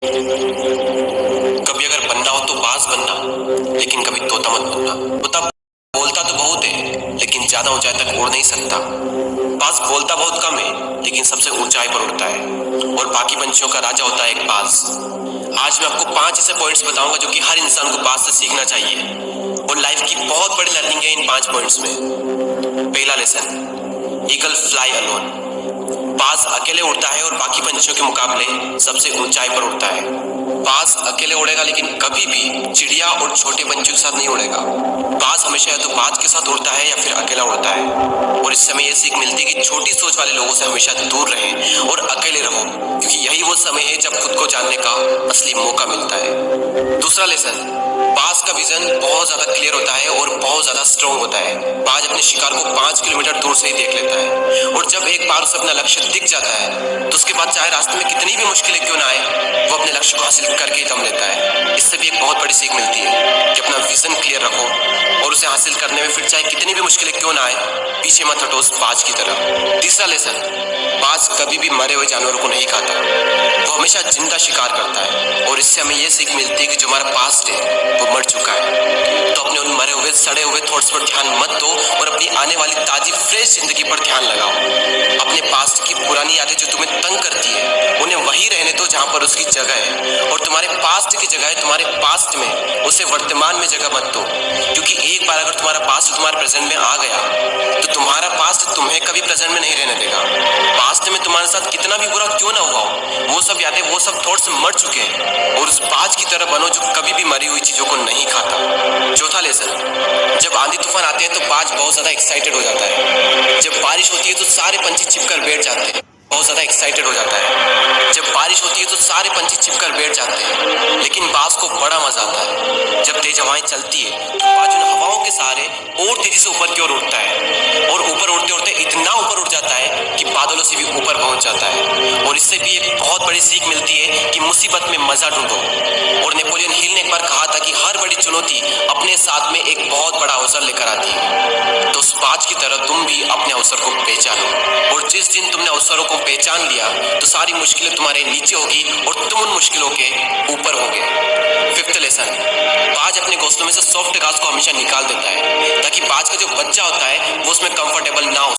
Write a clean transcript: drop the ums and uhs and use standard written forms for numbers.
कभी अगर बनना हो तो बाज बनना, लेकिन कभी तोता मत बनना। तोता बोलता तो बहुत है, लेकिन ज्यादा ऊंचाई तक उड़ नहीं सकता। बाज बोलता बहुत कम है, लेकिन सबसे ऊंचाई पर उड़ता है और बाकी पंछियों का राजा होता है एक बाज। आज मैं आपको 5 ऐसे पॉइंट्स बताऊंगा जो कि हर इंसान को बाज से सीखना चाहिए और लाइफ की बहुत बड़ी लर्निंग है इन 5 पॉइंट्स में। पहला लेसन, ईगल फ्लाई अलोन। बाज अकेले उड़ता है और बाकी पंछियों के मुकाबले सबसे ऊंचाई पर उड़ता है। बाज अकेले उड़ेगा, लेकिन कभी भी चिड़िया और छोटे पंछियों के साथ नहीं उड़ेगा। बाज हमेशा या तो बाज के साथ उड़ता है या फिर अकेला उड़ता है। और इससे हमें यह सीख मिलती है कि छोटी सोच वाले लोगों से हमेशा दूर रहें और अकेले रहो, क्योंकि यही वो समय है जब खुद को जानने का असली मौका मिलता है। दूसरा लेसन, बाज का विजन बहुत ज्यादा क्लियर होता है और बहुत ज्यादा स्ट्रॉन्ग होता है। बाज अपने शिकार को 5 किलोमीटर दूर से ही देख लेता है और जब एक बार उसे अपना लक्ष्य दिख जाता है तो उसके बाद चाहे रास्ते में कितनी भी मुश्किलें क्यों ना आए, वो अपने लक्ष्य को हासिल करके ही दम लेता है। इससे भी एक बहुत बड़ी सीख मिलती है कि अपना विजन क्लियर रखो और उसे हासिल करने में फिर चाहे कितनी भी मुश्किलें क्यों ना आए, पीछे मत हटो उस बाज की तरफ। तीसरा लेसन, बाज कभी भी मरे हुए जानवरों को नहीं खाता, वो हमेशा जिंदा शिकार करता है। और इससे हमें यह सीख मिलती है कि जो हमारा पास्ट है वो मर चुका है, तो अपने उन मरे हुए सड़े हुए थॉट्स पर ध्यान मत दो और अपनी आने वाली ताजी फ्रेश जिंदगी पर ध्यान लगाओ। अपने पास्ट की पुरानी यादें जो तुम्हें तंग करती है उन्हें वही रहने दो जहां पर उसकी जगह है, और तुम्हारे पास्ट की जगह है तुम्हारे पास्ट में, उसे वर्तमान में जगह मत दो। क्योंकि एक बार अगर तुम्हारा पास्ट तुम्हारे प्रेजेंट में आ गया तो तुम्हारा पास्ट तुम्हें कभी प्रेजेंट में नहीं रहने देगा। पास्ट में तुम्हारे साथ कितना भी बुरा क्यों ना हुआ हो, वो सब यादें वो सब थॉट्स मर चुके हैं, और उस बाज की तरह बनो जो कभी भी मरी हुई चीजों को नहीं खाता। चौथा लेसन, जब आंधी तूफान आते हैं तो बाज बहुत ज्यादा एक्साइटेड हो जाता है। जब बारिश होती है तो सारे पंछी छिपकर बैठ जाते हैं, बहुत ज्यादा एक्साइटेड हो जाता है। जब बारिश होती है तो सारे पंछी छिपकर बैठ जाते हैं, लेकिन बाज को बड़ा मजा आता है। जब तेज हवाएं चलती है तो बाज उन हवाओं के सहारे और तेजी से ऊपर की ओर उड़ता है, और ऊपर उड़ते उड़ते इतना ऊपर उड़ जाता है कि बादलों से भी ऊपर पहुंच जाता है। और इससे भी एक बहुत बड़ी सीख मिलती है कि मुसीबत में मजा ढूंढो। और नेपोलियन हिल ने एक बार कहा था कि हर बड़ी चुनौती अपने साथ में एक बहुत बड़ा अवसर लेकर आती है। तो उस बाज की तरह तुम भी अपने अवसर को पहचानो, और जिस दिन तुमने अवसरों को पहचान लिया तो सारी मुश्किलें तुम्हारे नीचे होगी और तुम उन मुश्किलों के ऊपर होगे। फिफ्थ लेसन, बाज अपने घोंसलों में से सॉफ्ट घास को हमेशा निकाल देता है ताकि बाज का जो बच्चा होता है वो उसमें कंफर्टेबल ना हो